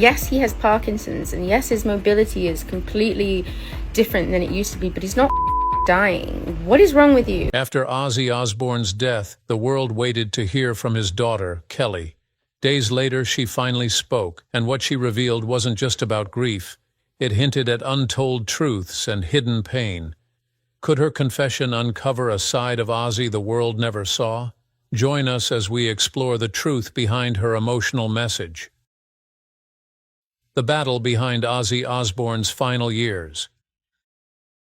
Yes, he has Parkinson's, and yes, his mobility is completely different than it used to be, but he's not dying. What is wrong with you? After Ozzy Osbourne's death, the world waited to hear from his daughter, Kelly. Days later, she finally spoke, and what she revealed wasn't just about grief. It hinted at untold truths and hidden pain. Could her confession uncover a side of Ozzy the world never saw? Join us as we explore the truth behind her emotional message. The battle behind Ozzy Osbourne's final years.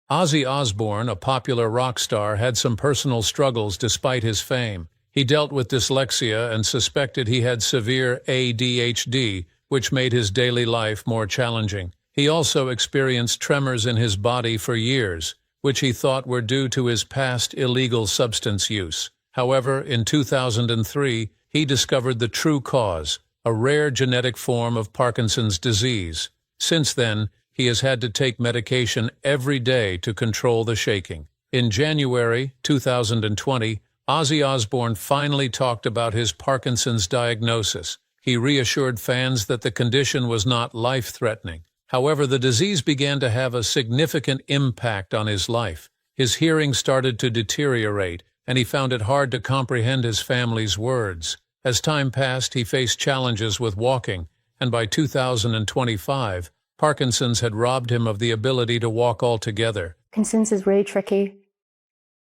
Ozzy Osbourne, a popular rock star, had some personal struggles despite his fame. He dealt with dyslexia and suspected he had severe ADHD, which made his daily life more challenging. He also experienced tremors in his body for years, which he thought were due to his past illegal substance use. However, in 2003, he discovered the true cause, a rare genetic form of Parkinson's disease. Since then, he has had to take medication every day to control the shaking. In January 2020, Ozzy Osbourne finally talked about his Parkinson's diagnosis. He reassured fans that the condition was not life-threatening. However, the disease began to have a significant impact on his life. His hearing started to deteriorate, and he found it hard to comprehend his family's words. As time passed, he faced challenges with walking, and by 2025, Parkinson's had robbed him of the ability to walk altogether. Parkinson's is really tricky.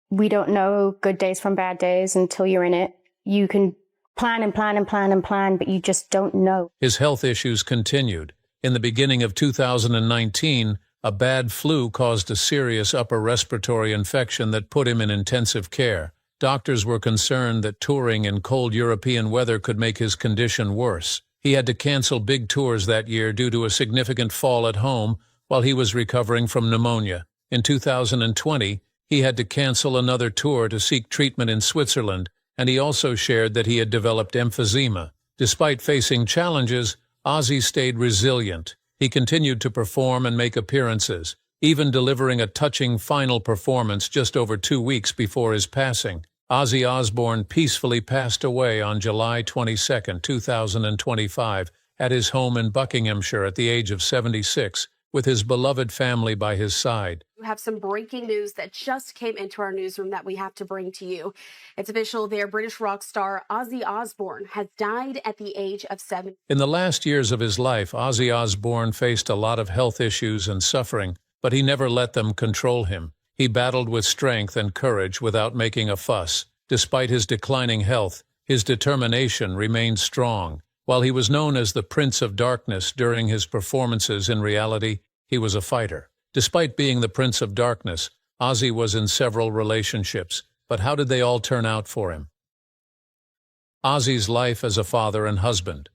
We don't know good days from bad days until you're in it. You can plan and plan and plan and plan, but you just don't know. His health issues continued. In the beginning of 2019, a bad flu caused a serious upper respiratory infection that put him in intensive care. Doctors were concerned that touring in cold European weather could make his condition worse. He had to cancel big tours that year due to a significant fall at home while he was recovering from pneumonia. In 2020, he had to cancel another tour to seek treatment in Switzerland, and he also shared that he had developed emphysema. Despite facing challenges, Ozzy stayed resilient. He continued to perform and make appearances, even delivering a touching final performance just over 2 weeks before his passing. Ozzy Osbourne peacefully passed away on July 22, 2025, at his home in Buckinghamshire at the age of 76, with his beloved family by his side. We have some breaking news that just came into our newsroom that we have to bring to you. It's official there. British rock star Ozzy Osbourne has died at the age of 70. In the last years of his life, Ozzy Osbourne faced a lot of health issues and suffering, but he never let them control him. He battled with strength and courage without making a fuss. Despite his declining health, his determination remained strong. While he was known as the Prince of Darkness during his performances, in reality, he was a fighter. Despite being the Prince of Darkness, Ozzy was in several relationships, but how did they all turn out for him? Ozzy's life as a father and husband.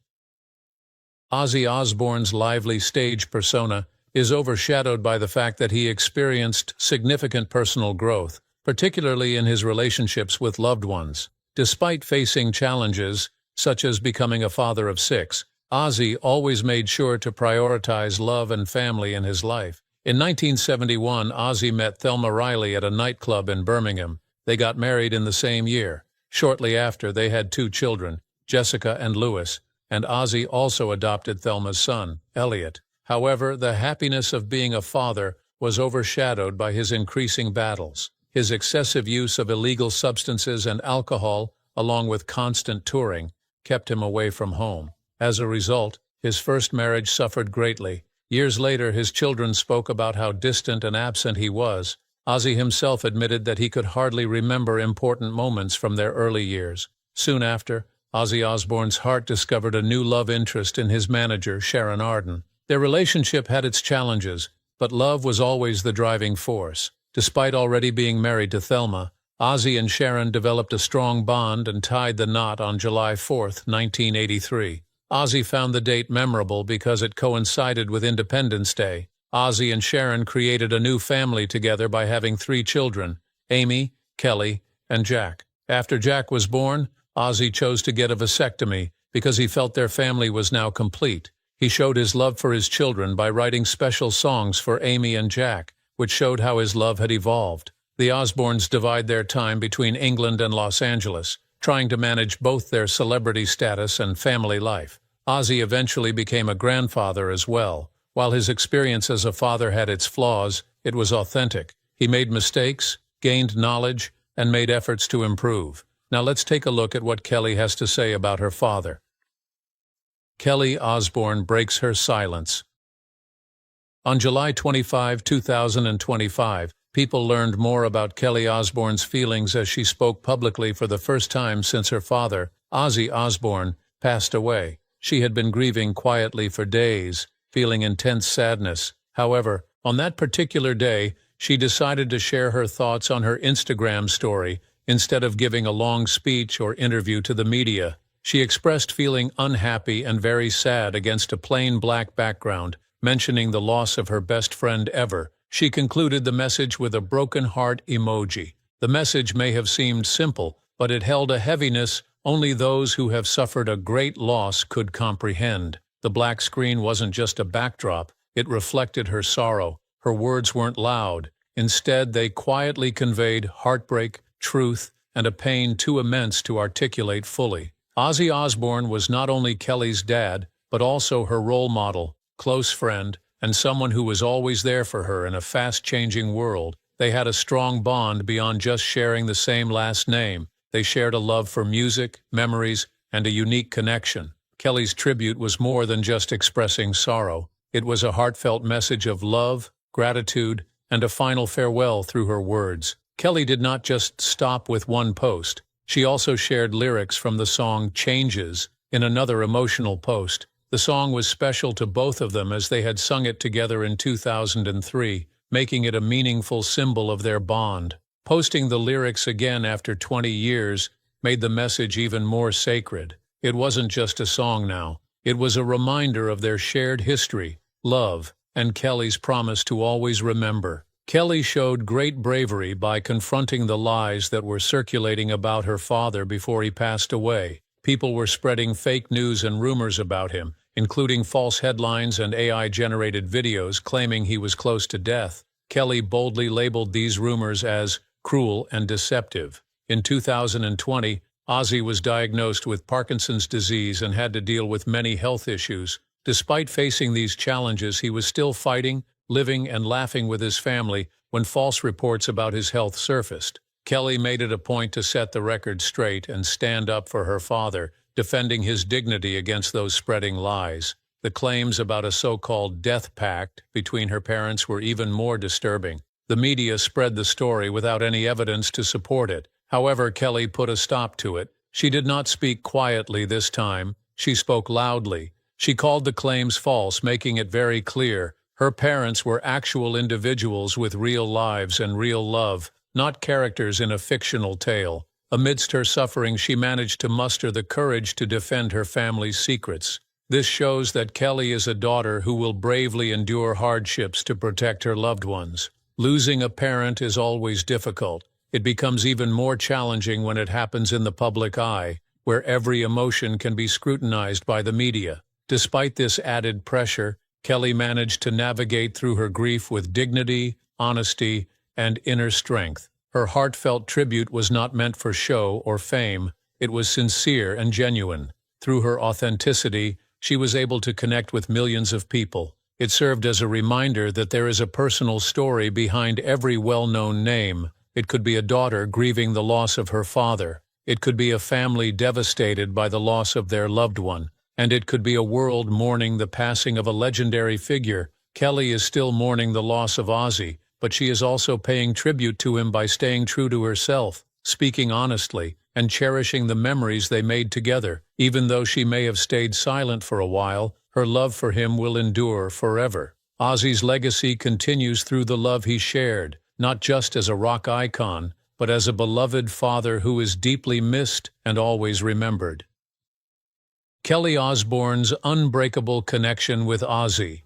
Ozzy Osbourne's lively stage persona is overshadowed by the fact that he experienced significant personal growth, particularly in his relationships with loved ones. Despite facing challenges, such as becoming a father of 6, Ozzy always made sure to prioritize love and family in his life. In 1971, Ozzy met Thelma Riley at a nightclub in Birmingham. They got married in the same year. Shortly after, they had 2 children, Jessica and Lewis, and Ozzy also adopted Thelma's son, Elliot. However, the happiness of being a father was overshadowed by his increasing battles. His excessive use of illegal substances and alcohol, along with constant touring, kept him away from home. As a result, his first marriage suffered greatly. Years later, his children spoke about how distant and absent he was. Ozzy himself admitted that he could hardly remember important moments from their early years. Soon after, Ozzy Osbourne's heart discovered a new love interest in his manager, Sharon Arden. Their relationship had its challenges, but love was always the driving force. Despite already being married to Thelma, Ozzy and Sharon developed a strong bond and tied the knot on July 4, 1983. Ozzy found the date memorable because it coincided with Independence Day. Ozzy and Sharon created a new family together by having 3 children, Amy, Kelly, and Jack. After Jack was born, Ozzy chose to get a vasectomy because he felt their family was now complete. He showed his love for his children by writing special songs for Amy and Jack, which showed how his love had evolved. The Osbournes divide their time between England and Los Angeles, trying to manage both their celebrity status and family life. Ozzy eventually became a grandfather as well. While his experience as a father had its flaws, it was authentic. He made mistakes, gained knowledge, and made efforts to improve. Now let's take a look at what Kelly has to say about her father. Kelly Osbourne breaks her silence. On July 25, 2025, people learned more about Kelly Osbourne's feelings as she spoke publicly for the first time since her father, Ozzy Osbourne, passed away. She had been grieving quietly for days, feeling intense sadness. However, on that particular day, she decided to share her thoughts on her Instagram story instead of giving a long speech or interview to the media. She expressed feeling unhappy and very sad against a plain black background, mentioning the loss of her best friend ever. She concluded the message with a broken heart emoji. The message may have seemed simple, but it held a heaviness only those who have suffered a great loss could comprehend. The black screen wasn't just a backdrop, it reflected her sorrow. Her words weren't loud. Instead, they quietly conveyed heartbreak, truth, and a pain too immense to articulate fully. Ozzy Osbourne was not only Kelly's dad, but also her role model, close friend, and someone who was always there for her in a fast-changing world. They had a strong bond beyond just sharing the same last name. They shared a love for music, memories, and a unique connection. Kelly's tribute was more than just expressing sorrow. It was a heartfelt message of love, gratitude, and a final farewell through her words. Kelly did not just stop with one post. She also shared lyrics from the song Changes in another emotional post. The song was special to both of them as they had sung it together in 2003, making it a meaningful symbol of their bond. Posting the lyrics again after 20 years made the message even more sacred. It wasn't just a song now. It was a reminder of their shared history, love, and Kelly's promise to always remember. Kelly showed great bravery by confronting the lies that were circulating about her father before he passed away. People were spreading fake news and rumors about him, including false headlines and AI-generated videos claiming he was close to death. Kelly boldly labeled these rumors as cruel and deceptive. In 2020, Ozzy was diagnosed with Parkinson's disease and had to deal with many health issues. Despite facing these challenges, he was still fighting, living, and laughing with his family when false reports about his health surfaced. Kelly made it a point to set the record straight and stand up for her father, defending his dignity against those spreading lies. The claims about a so-called death pact between her parents were even more disturbing. The media spread the story without any evidence to support it. However, Kelly put a stop to it. She did not speak quietly this time. She spoke loudly. She called the claims false, making it very clear her parents were actual individuals with real lives and real love, not characters in a fictional tale. Amidst her suffering, she managed to muster the courage to defend her family's secrets. This shows that Kelly is a daughter who will bravely endure hardships to protect her loved ones. Losing a parent is always difficult. It becomes even more challenging when it happens in the public eye, where every emotion can be scrutinized by the media. Despite this added pressure, Kelly managed to navigate through her grief with dignity, honesty, and inner strength. Her heartfelt tribute was not meant for show or fame. It was sincere and genuine. Through her authenticity, she was able to connect with millions of people. It served as a reminder that there is a personal story behind every well-known name. It could be a daughter grieving the loss of her father. It could be a family devastated by the loss of their loved one. And it could be a world mourning the passing of a legendary figure. Kelly is still mourning the loss of Ozzy, but she is also paying tribute to him by staying true to herself, speaking honestly, and cherishing the memories they made together. Even though she may have stayed silent for a while, her love for him will endure forever. Ozzy's legacy continues through the love he shared, not just as a rock icon, but as a beloved father who is deeply missed and always remembered. Kelly Osbourne's unbreakable connection with Ozzy.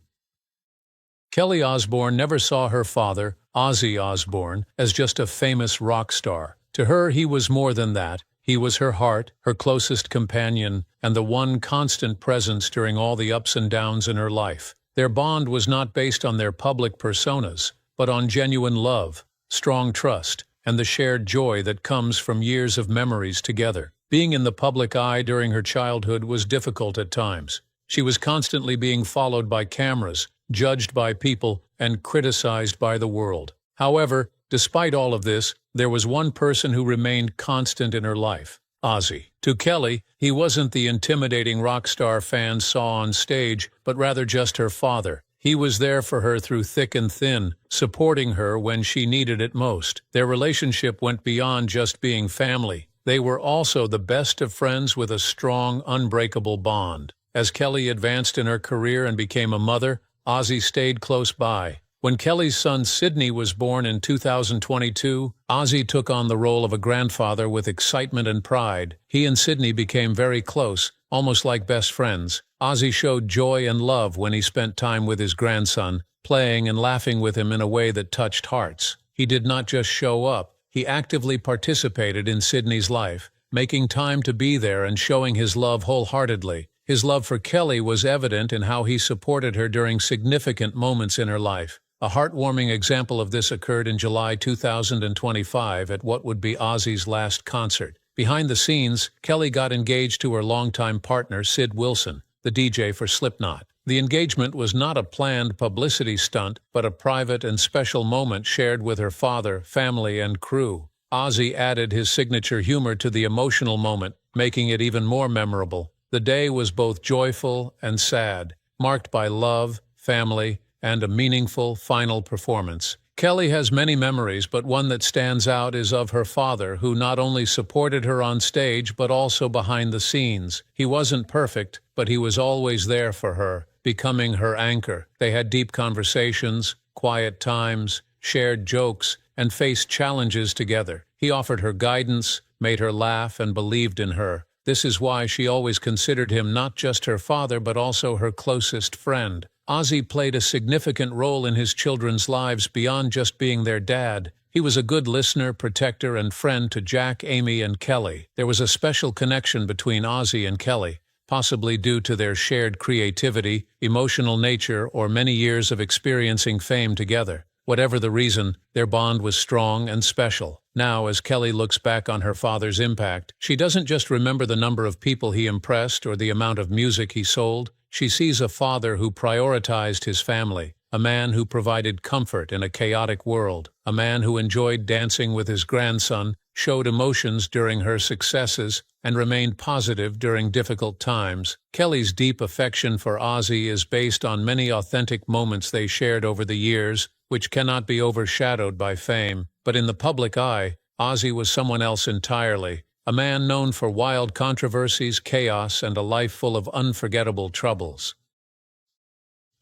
Kelly Osbourne never saw her father, Ozzy Osbourne, as just a famous rock star. To her, he was more than that. He was her heart, her closest companion, and the one constant presence during all the ups and downs in her life. Their bond was not based on their public personas, but on genuine love, strong trust, and the shared joy that comes from years of memories together. Being in the public eye during her childhood was difficult at times. She was constantly being followed by cameras, judged by people, and criticized by the world. However, despite all of this, there was one person who remained constant in her life: Ozzy. To Kelly, he wasn't the intimidating rock star fans saw on stage, but rather just her father. He was there for her through thick and thin, supporting her when she needed it most. Their relationship went beyond just being family. They were also the best of friends with a strong, unbreakable bond. As Kelly advanced in her career and became a mother, Ozzy stayed close by. When Kelly's son Sydney was born in 2022, Ozzy took on the role of a grandfather with excitement and pride. He and Sydney became very close, almost like best friends. Ozzy showed joy and love when he spent time with his grandson, playing and laughing with him in a way that touched hearts. He did not just show up, he actively participated in Sydney's life, making time to be there and showing his love wholeheartedly. His love for Kelly was evident in how he supported her during significant moments in her life. A heartwarming example of this occurred in July 2025 at what would be Ozzy's last concert. Behind the scenes, Kelly got engaged to her longtime partner Sid Wilson, the DJ for Slipknot. The engagement was not a planned publicity stunt, but a private and special moment shared with her father, family, and crew. Ozzy added his signature humor to the emotional moment, making it even more memorable. The day was both joyful and sad, marked by love, family, and a meaningful final performance. Kelly has many memories, but one that stands out is of her father, who not only supported her on stage but also behind the scenes. He wasn't perfect, but he was always there for her, becoming her anchor. They had deep conversations, quiet times, shared jokes, and faced challenges together. He offered her guidance, made her laugh, and believed in her. This is why she always considered him not just her father but also her closest friend. Ozzy played a significant role in his children's lives beyond just being their dad. He was a good listener, protector, and friend to Jack, Amy, and Kelly. There was a special connection between Ozzy and Kelly, possibly due to their shared creativity, emotional nature, or many years of experiencing fame together. Whatever the reason, their bond was strong and special. Now, as Kelly looks back on her father's impact, she doesn't just remember the number of people he impressed or the amount of music he sold. She sees a father who prioritized his family, a man who provided comfort in a chaotic world, a man who enjoyed dancing with his grandson, showed emotions during her successes, and remained positive during difficult times. Kelly's deep affection for Ozzy is based on many authentic moments they shared over the years, which cannot be overshadowed by fame. But in the public eye, Ozzy was someone else entirely, a man known for wild controversies, chaos, and a life full of unforgettable troubles.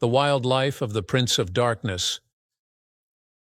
The wild life of the Prince of Darkness.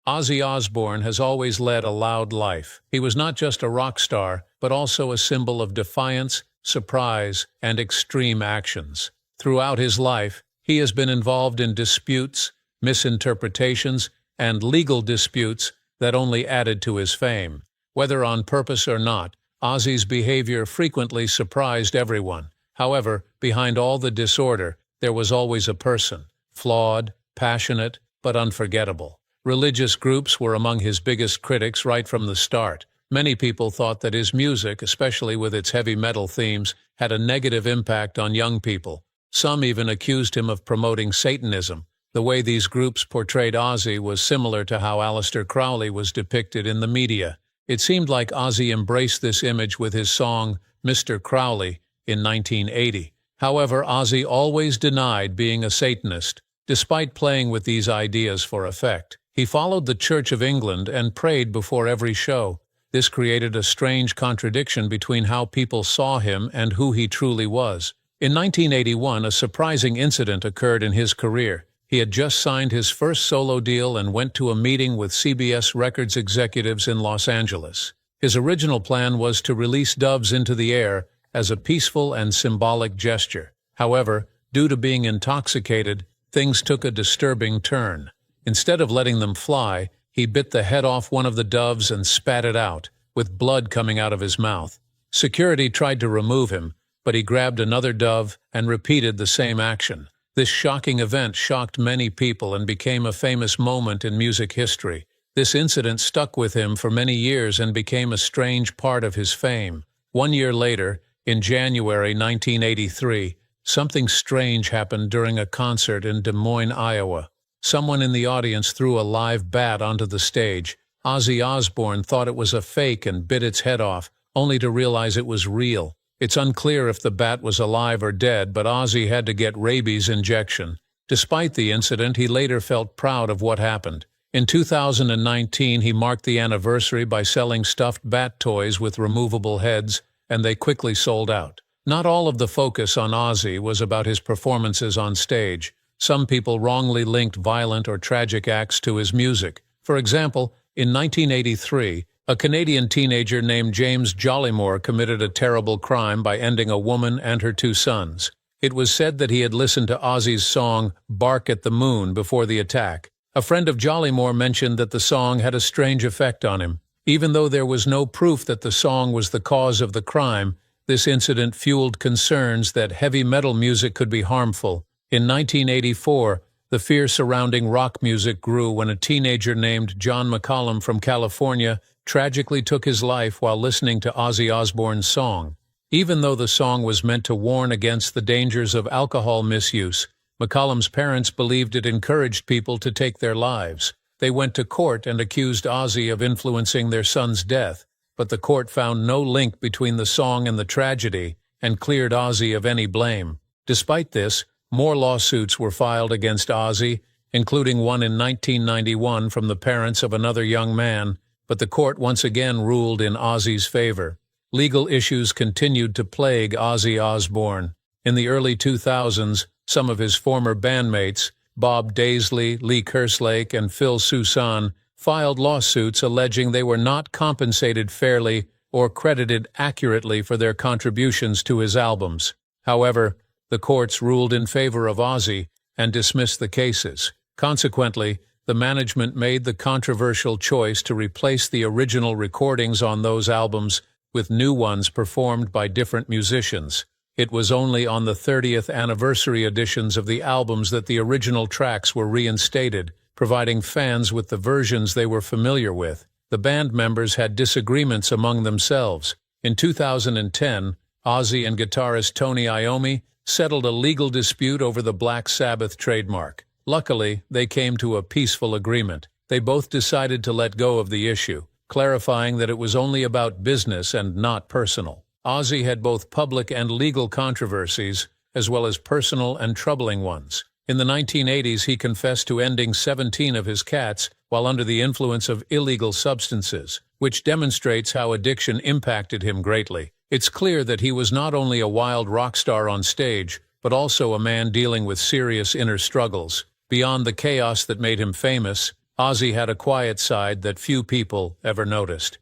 Ozzy Osbourne has always led a loud life. He was not just a rock star, but also a symbol of defiance, surprise, and extreme actions. Throughout his life, he has been involved in disputes, misinterpretations, and legal disputes that only added to his fame. Whether on purpose or not, Ozzy's behavior frequently surprised everyone. However, behind all the disorder, there was always a person, flawed, passionate, but unforgettable. Religious groups were among his biggest critics right from the start. Many people thought that his music, especially with its heavy metal themes, had a negative impact on young people. Some even accused him of promoting Satanism. The way these groups portrayed Ozzy was similar to how Aleister Crowley was depicted in the media. It seemed like Ozzy embraced this image with his song, Mr. Crowley, in 1980. However, Ozzy always denied being a Satanist, despite playing with these ideas for effect. He followed the Church of England and prayed before every show. This created a strange contradiction between how people saw him and who he truly was. In 1981, a surprising incident occurred in his career. He had just signed his first solo deal and went to a meeting with CBS Records executives in Los Angeles. His original plan was to release doves into the air as a peaceful and symbolic gesture. However, due to being intoxicated, things took a disturbing turn. Instead of letting them fly, he bit the head off one of the doves and spat it out, with blood coming out of his mouth. Security tried to remove him, but he grabbed another dove and repeated the same action. This shocking event shocked many people and became a famous moment in music history. This incident stuck with him for many years and became a strange part of his fame. 1 year later, in January 1983, something strange happened during a concert in Des Moines, Iowa. Someone in the audience threw a live bat onto the stage. Ozzy Osbourne thought it was a fake and bit its head off, only to realize it was real. It's unclear if the bat was alive or dead, but Ozzy had to get rabies injection. Despite the incident, he later felt proud of what happened. In 2019, he marked the anniversary by selling stuffed bat toys with removable heads, and they quickly sold out. Not all of the focus on Ozzy was about his performances on stage. Some people wrongly linked violent or tragic acts to his music. For example, in 1983, a Canadian teenager named James Jollymore committed a terrible crime by ending a woman and her 2 sons. It was said that he had listened to Ozzy's song "Bark at the Moon" before the attack. A friend of Jollymore mentioned that the song had a strange effect on him. Even though there was no proof that the song was the cause of the crime, this incident fueled concerns that heavy metal music could be harmful. In 1984, the fear surrounding rock music grew when a teenager named John McCollum from California tragically took his life while listening to Ozzy Osbourne's song. Even though the song was meant to warn against the dangers of alcohol misuse, McCollum's parents believed it encouraged people to take their lives. They went to court and accused Ozzy of influencing their son's death, but the court found no link between the song and the tragedy and cleared Ozzy of any blame. Despite this, more lawsuits were filed against Ozzy, including one in 1991 from the parents of another young man, but the court once again ruled in Ozzy's favor. Legal issues continued to plague Ozzy Osbourne. In the early 2000s, some of his former bandmates, Bob Daisley, Lee Kerslake, and Phil Soussan, filed lawsuits alleging they were not compensated fairly or credited accurately for their contributions to his albums. However, the courts ruled in favor of Ozzy and dismissed the cases. Consequently, the management made the controversial choice to replace the original recordings on those albums with new ones performed by different musicians. It was only on the 30th anniversary editions of the albums that the original tracks were reinstated, providing fans with the versions they were familiar with. The band members had disagreements among themselves. In 2010, Ozzy and guitarist Tony Iommi settled a legal dispute over the Black Sabbath trademark. Luckily, they came to a peaceful agreement. They both decided to let go of the issue, clarifying that it was only about business and not personal. Ozzy had both public and legal controversies, as well as personal and troubling ones. In the 1980s, he confessed to ending 17 of his cats while under the influence of illegal substances, which demonstrates how addiction impacted him greatly. It's clear that he was not only a wild rock star on stage, but also a man dealing with serious inner struggles. Beyond the chaos that made him famous, Ozzy had a quiet side that few people ever noticed.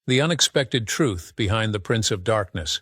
The unexpected truth behind the Prince of Darkness.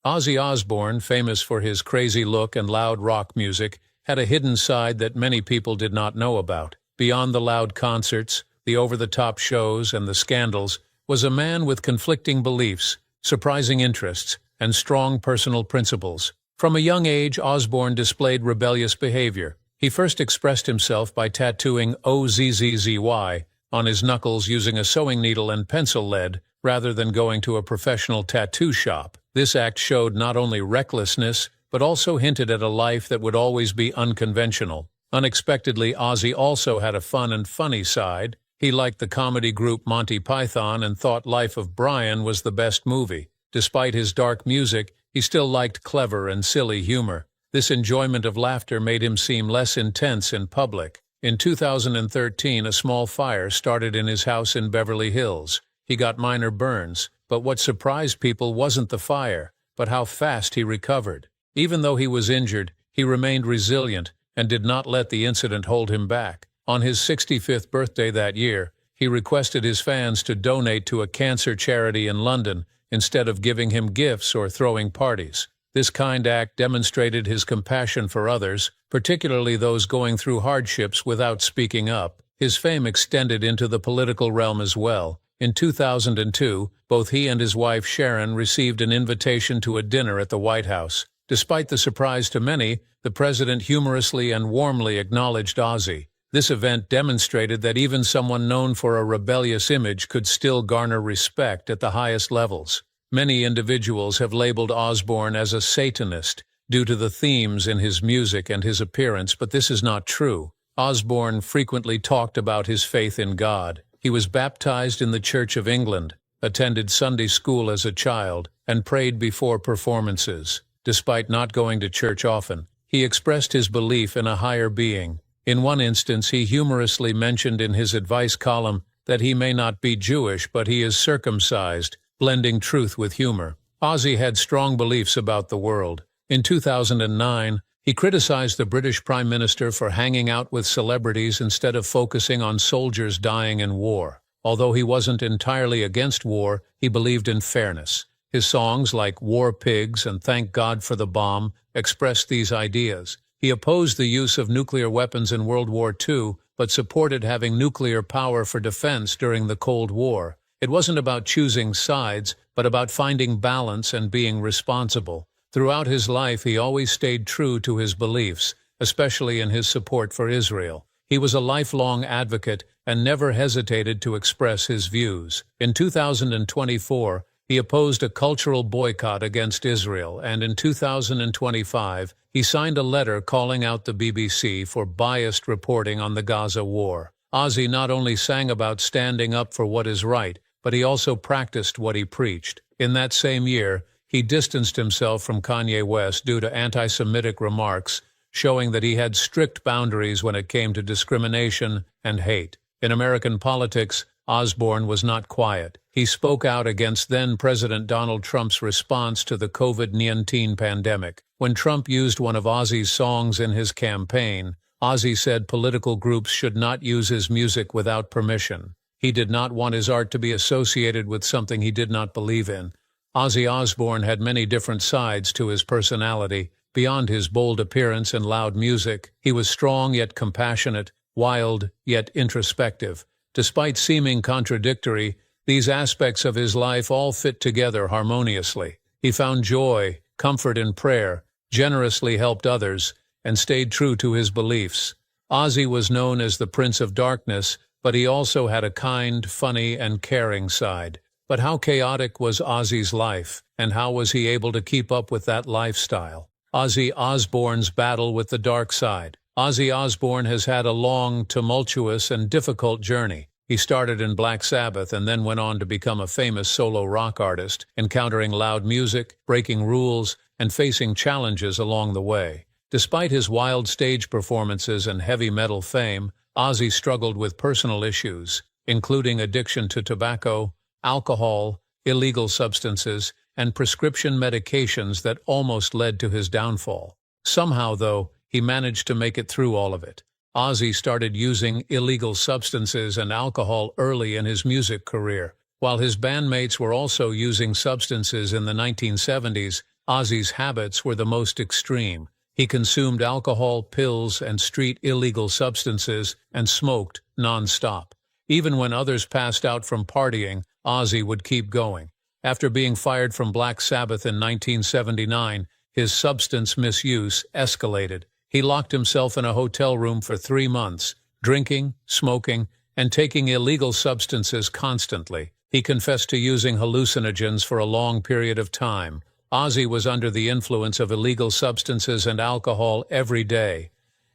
Ozzy Osbourne, famous for his crazy look and loud rock music, had a hidden side that many people did not know about. Beyond the loud concerts, the over-the-top shows, and the scandals, was a man with conflicting beliefs, surprising interests, and strong personal principles. From a young age, Osbourne displayed rebellious behavior. He first expressed himself by tattooing OZZZY on his knuckles using a sewing needle and pencil lead, rather than going to a professional tattoo shop. This act showed not only recklessness, but also hinted at a life that would always be unconventional. Unexpectedly, Ozzy also had a fun and funny side. He liked the comedy group Monty Python and thought Life of Brian was the best movie. Despite his dark music, he still liked clever and silly humor. This enjoyment of laughter made him seem less intense in public. In 2013, a small fire started in his house in Beverly Hills. He got minor burns, but what surprised people wasn't the fire, but how fast he recovered. Even though he was injured, he remained resilient and did not let the incident hold him back. On his 65th birthday that year, he requested his fans to donate to a cancer charity in London instead of giving him gifts or throwing parties. This kind act demonstrated his compassion for others, particularly those going through hardships without speaking up. His fame extended into the political realm as well. In 2002, both he and his wife Sharon received an invitation to a dinner at the White House. Despite the surprise to many, the president humorously and warmly acknowledged Ozzy. This event demonstrated that even someone known for a rebellious image could still garner respect at the highest levels. Many individuals have labeled Osbourne as a Satanist due to the themes in his music and his appearance, but this is not true. Osbourne frequently talked about his faith in God. He was baptized in the Church of England, attended Sunday school as a child, and prayed before performances. Despite not going to church often, he expressed his belief in a higher being. In one instance, he humorously mentioned in his advice column that he may not be Jewish, but he is circumcised, blending truth with humor. Ozzy had strong beliefs about the world. In 2009, he criticized the British Prime Minister for hanging out with celebrities instead of focusing on soldiers dying in war. Although he wasn't entirely against war, he believed in fairness. His songs like War Pigs and Thank God for the Bomb expressed these ideas. He opposed the use of nuclear weapons in World War II, but supported having nuclear power for defense during the Cold War. It wasn't about choosing sides, but about finding balance and being responsible. Throughout his life, he always stayed true to his beliefs, especially in his support for Israel. He was a lifelong advocate and never hesitated to express his views. In 2024, he opposed a cultural boycott against Israel, and in 2025, he signed a letter calling out the BBC for biased reporting on the Gaza war. Ozzy not only sang about standing up for what is right, but he also practiced what he preached. In that same year, he distanced himself from Kanye West due to anti-Semitic remarks, showing that he had strict boundaries when it came to discrimination and hate. In American politics, Osbourne was not quiet. He spoke out against then-President Donald Trump's response to the COVID-19 pandemic. When Trump used one of Ozzy's songs in his campaign, Ozzy said political groups should not use his music without permission. He did not want his art to be associated with something he did not believe in. Ozzy Osbourne had many different sides to his personality. Beyond his bold appearance and loud music, he was strong yet compassionate, wild yet introspective. Despite seeming contradictory, these aspects of his life all fit together harmoniously. He found joy, comfort in prayer, generously helped others, and stayed true to his beliefs. Ozzy was known as the Prince of Darkness, but he also had a kind, funny, and caring side. But how chaotic was Ozzy's life, and how was he able to keep up with that lifestyle? Ozzy Osbourne's battle with the dark side. Ozzy Osbourne has had a long, tumultuous, and difficult journey. He started in Black Sabbath and then went on to become a famous solo rock artist, encountering loud music, breaking rules, and facing challenges along the way. Despite his wild stage performances and heavy metal fame, Ozzy struggled with personal issues, including addiction to tobacco, alcohol, illegal substances, and prescription medications that almost led to his downfall. Somehow, though, he managed to make it through all of it. Ozzy started using illegal substances and alcohol early in his music career. While his bandmates were also using substances in the 1970s, Ozzy's habits were the most extreme. He consumed alcohol, pills, and street illegal substances, and smoked non-stop. Even when others passed out from partying, Ozzy would keep going. After being fired from Black Sabbath in 1979, his substance misuse escalated. He locked himself in a hotel room for 3 months, drinking, smoking, and taking illegal substances constantly. He confessed to using hallucinogens for a long period of time. Ozzy was under the influence of illegal substances and alcohol every day.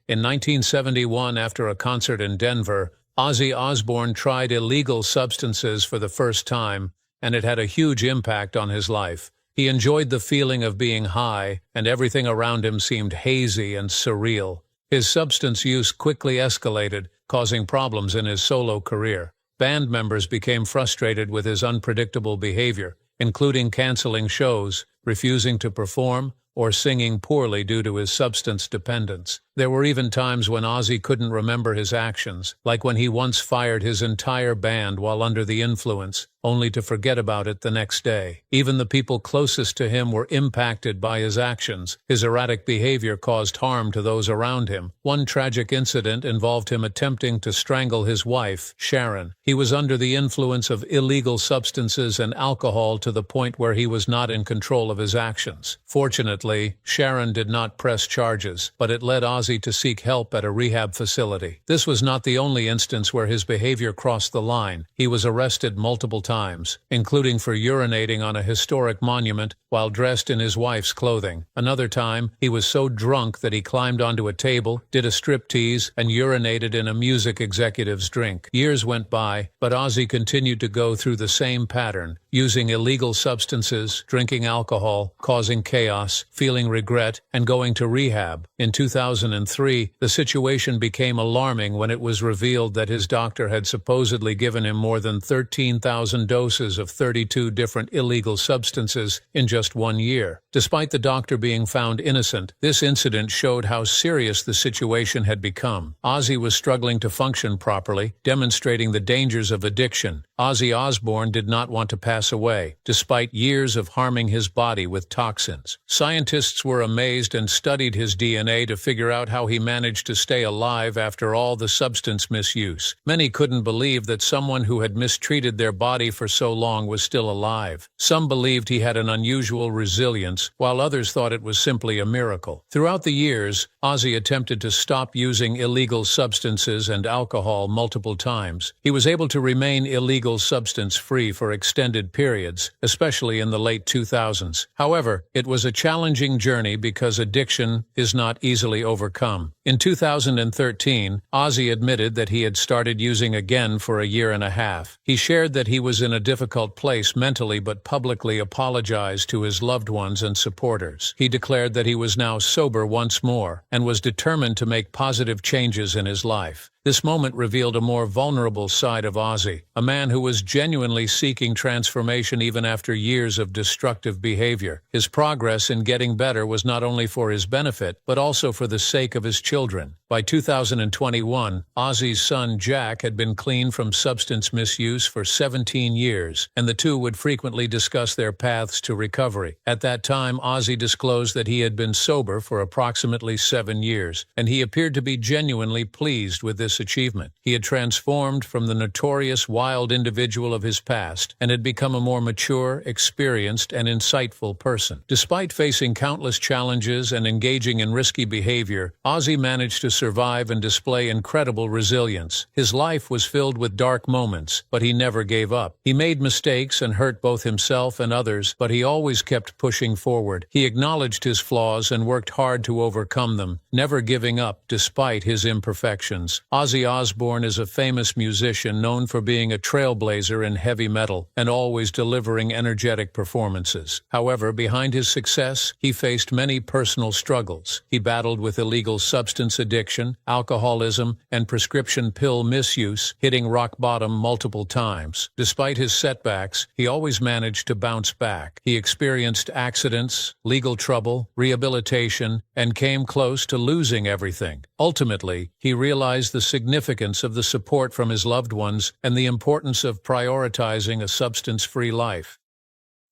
In 1971, after a concert in Denver, Ozzy Osbourne tried illegal substances for the first time, and it had a huge impact on his life. He enjoyed the feeling of being high, and everything around him seemed hazy and surreal. His substance use quickly escalated, causing problems in his solo career. Band members became frustrated with his unpredictable behavior, including canceling shows, refusing to perform, or singing poorly due to his substance dependence. There were even times when Ozzy couldn't remember his actions, like when he once fired his entire band while under the influence, only to forget about it the next day. Even the people closest to him were impacted by his actions. His erratic behavior caused harm to those around him. One tragic incident involved him attempting to strangle his wife, Sharon. He was under the influence of illegal substances and alcohol to the point where he was not in control of his actions. Fortunately, Sharon did not press charges, but it led Ozzy to seek help at a rehab facility. This was not the only instance where his behavior crossed the line. He was arrested multiple times times, including for urinating on a historic monument while dressed in his wife's clothing. Another time, he was so drunk that he climbed onto a table, did a striptease, and urinated in a music executive's drink. Years went by, but Ozzy continued to go through the same pattern, using illegal substances, drinking alcohol, causing chaos, feeling regret, and going to rehab. In 2003, the situation became alarming when it was revealed that his doctor had supposedly given him more than 13,000 doses of 32 different illegal substances in just 1 year. Despite the doctor being found innocent, this incident showed how serious the situation had become. Ozzy was struggling to function properly, demonstrating the dangers of addiction. Ozzy Osbourne did not want to pass away, despite years of harming his body with toxins. Scientists were amazed and studied his DNA to figure out how he managed to stay alive after all the substance misuse. Many couldn't believe that someone who had mistreated their body for so long was still alive. Some believed he had an unusual resilience, while others thought it was simply a miracle. Throughout the years, Ozzy attempted to stop using illegal substances and alcohol multiple times. He was able to remain illegal substance-free for extended periods, especially in the late 2000s. However, it was a challenging journey because addiction is not easily overcome. In 2013, Ozzy admitted that he had started using again for 1.5 years. He shared that he was in a difficult place mentally but publicly apologized to his loved ones and supporters. He declared that he was now sober once more and was determined to make positive changes in his life. This moment revealed a more vulnerable side of Ozzy, a man who was genuinely seeking transformation even after years of destructive behavior. His progress in getting better was not only for his benefit, but also for the sake of his children. By 2021, Ozzy's son Jack had been clean from substance misuse for 17 years, and the two would frequently discuss their paths to recovery. At that time, Ozzy disclosed that he had been sober for approximately 7 years, and he appeared to be genuinely pleased with this achievement. He had transformed from the notorious wild individual of his past and had become a more mature, experienced, and insightful person. Despite facing countless challenges and engaging in risky behavior, Ozzy managed to survive and display incredible resilience. His life was filled with dark moments, but he never gave up. He made mistakes and hurt both himself and others, but he always kept pushing forward. He acknowledged his flaws and worked hard to overcome them, never giving up despite his imperfections. Ozzy Osbourne is a famous musician known for being a trailblazer in heavy metal and always delivering energetic performances. However, behind his success, he faced many personal struggles. He battled with illegal substance addiction, alcoholism, and prescription pill misuse, hitting rock bottom multiple times. Despite his setbacks, he always managed to bounce back. He experienced accidents, legal trouble, rehabilitation, and came close to losing everything. Ultimately, he realized the significance of the support from his loved ones and the importance of prioritizing a substance-free life.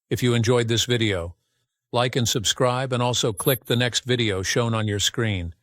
If you enjoyed this video, like and subscribe, and also click the next video shown on your screen.